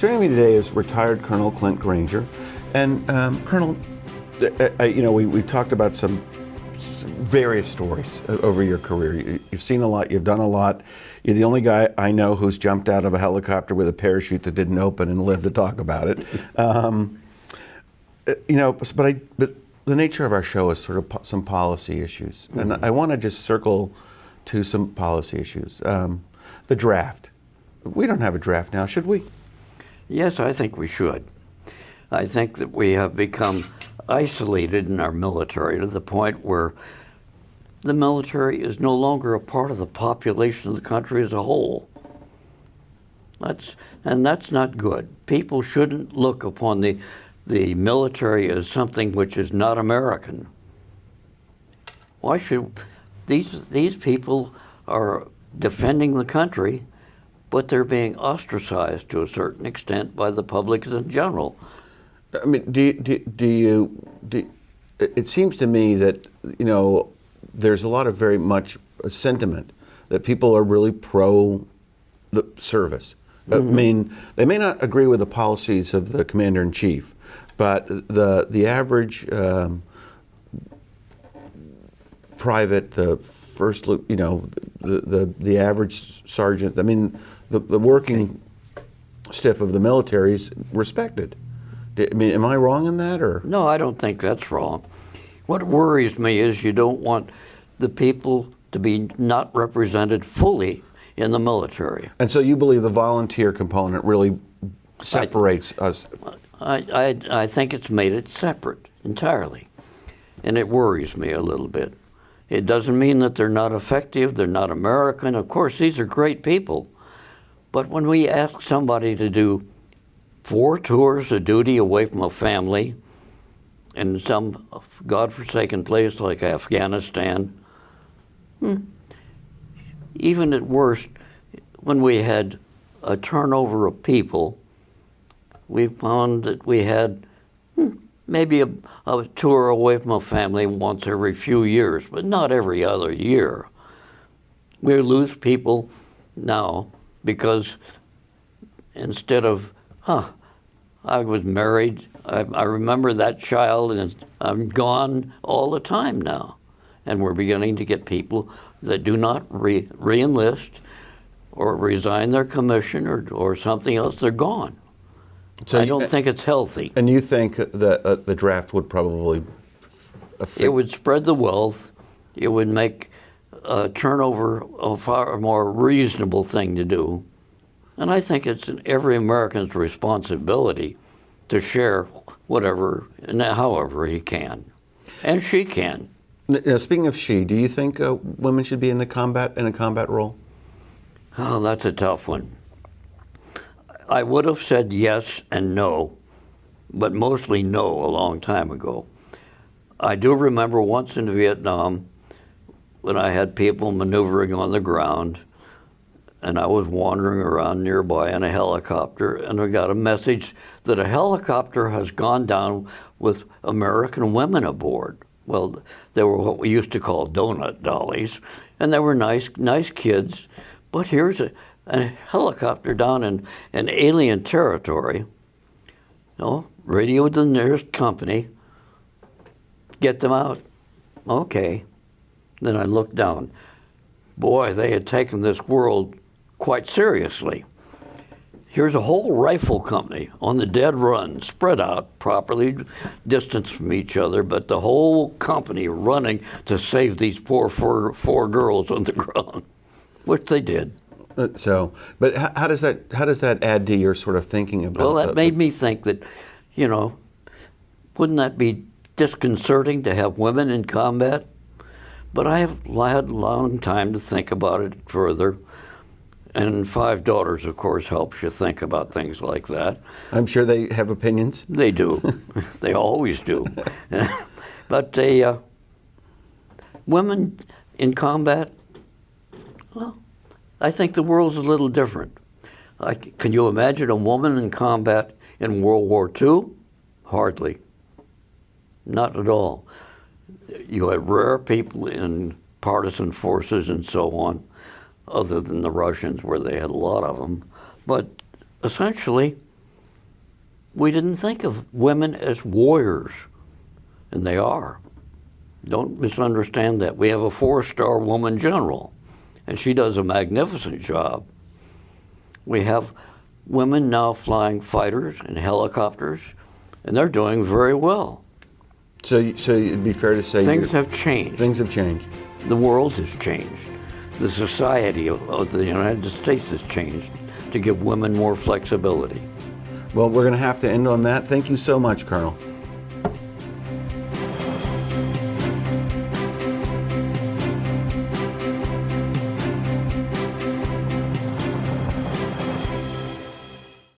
Joining me today is retired Colonel Clint Granger. And Colonel, we've talked about some various stories over your career. You've seen a lot, you've done a lot. You're the only guy I know who's jumped out of a helicopter with a parachute that didn't open and lived to talk about it. But the nature of our show is sort of some policy issues. And I want to just circle to some policy issues. The draft. We don't have a draft now, should we? Yes, I think we should. I think that we have become isolated in our military to the point where the military is no longer a part of the population of the country as a whole. That's not good. People shouldn't look upon the military as something which is not American. Why should these people are defending the country, but they're being ostracized to a certain extent by the public in general? I mean, it seems to me that, there's a lot of very much sentiment that people are really pro the service. I mean, they may not agree with the policies of the commander-in-chief, but the average private, the first, the average sergeant, I mean, the working stiff of the military is respected. I mean, am I wrong in that, or? No, I don't think that's wrong. What worries me is you don't want the people to be not represented fully in the military. And so you believe the volunteer component really separates us? I think it's made it separate entirely, and it worries me a little bit. It doesn't mean that they're not effective, they're not American. Of course, these are great people. But when we ask somebody to do 4 tours of duty away from a family in some godforsaken place like Afghanistan, even at worst, when we had a turnover of people, we found that we had maybe a tour away from a family once every few years, but not every other year. We lose people now because instead of, I was married, I remember that child, and I'm gone all the time now. And we're beginning to get people that do not re-enlist or resign their commission or something else, they're gone. So I don't think it's healthy. And you think that the draft would probably It would spread the wealth. It would make turnover a far more reasonable thing to do. And I think it's every American's responsibility to share whatever and however he can, and she can. Now, speaking of she, do you think women should be in a combat role? Oh, that's a tough one. I would have said yes and no, but mostly no a long time ago. I do remember once in Vietnam when I had people maneuvering on the ground, and I was wandering around nearby in a helicopter, and I got a message that a helicopter has gone down with American women aboard. Well, they were what we used to call donut dollies, and they were nice kids, but here's a helicopter down in alien territory. Radioed the nearest company, get them out. Okay. Then I looked down. Boy, they had taken this world quite seriously. Here's a whole rifle company on the dead run, spread out, properly distanced from each other, but the whole company running to save these poor four girls on the ground, which they did. But how does that add to your sort of thinking about? Well, that made me think that, wouldn't that be disconcerting to have women in combat? But I have had a long time to think about it further. And 5 daughters, of course, helps you think about things like that. I'm sure they have opinions. They do. They always do. But women in combat, well, I think the world's a little different. Can you imagine a woman in combat in World War II? Hardly. Not at all. You had rare people in partisan forces and so on, other than the Russians where they had a lot of them. But essentially, we didn't think of women as warriors, and they are. Don't misunderstand that. We have a 4-star woman general, and she does a magnificent job. We have women now flying fighters and helicopters, and they're doing very well. So it'd be fair to say Things have changed. Things have changed. The world has changed. The society of the United States has changed to give women more flexibility. Well, we're going to have to end on that. Thank you so much, Colonel.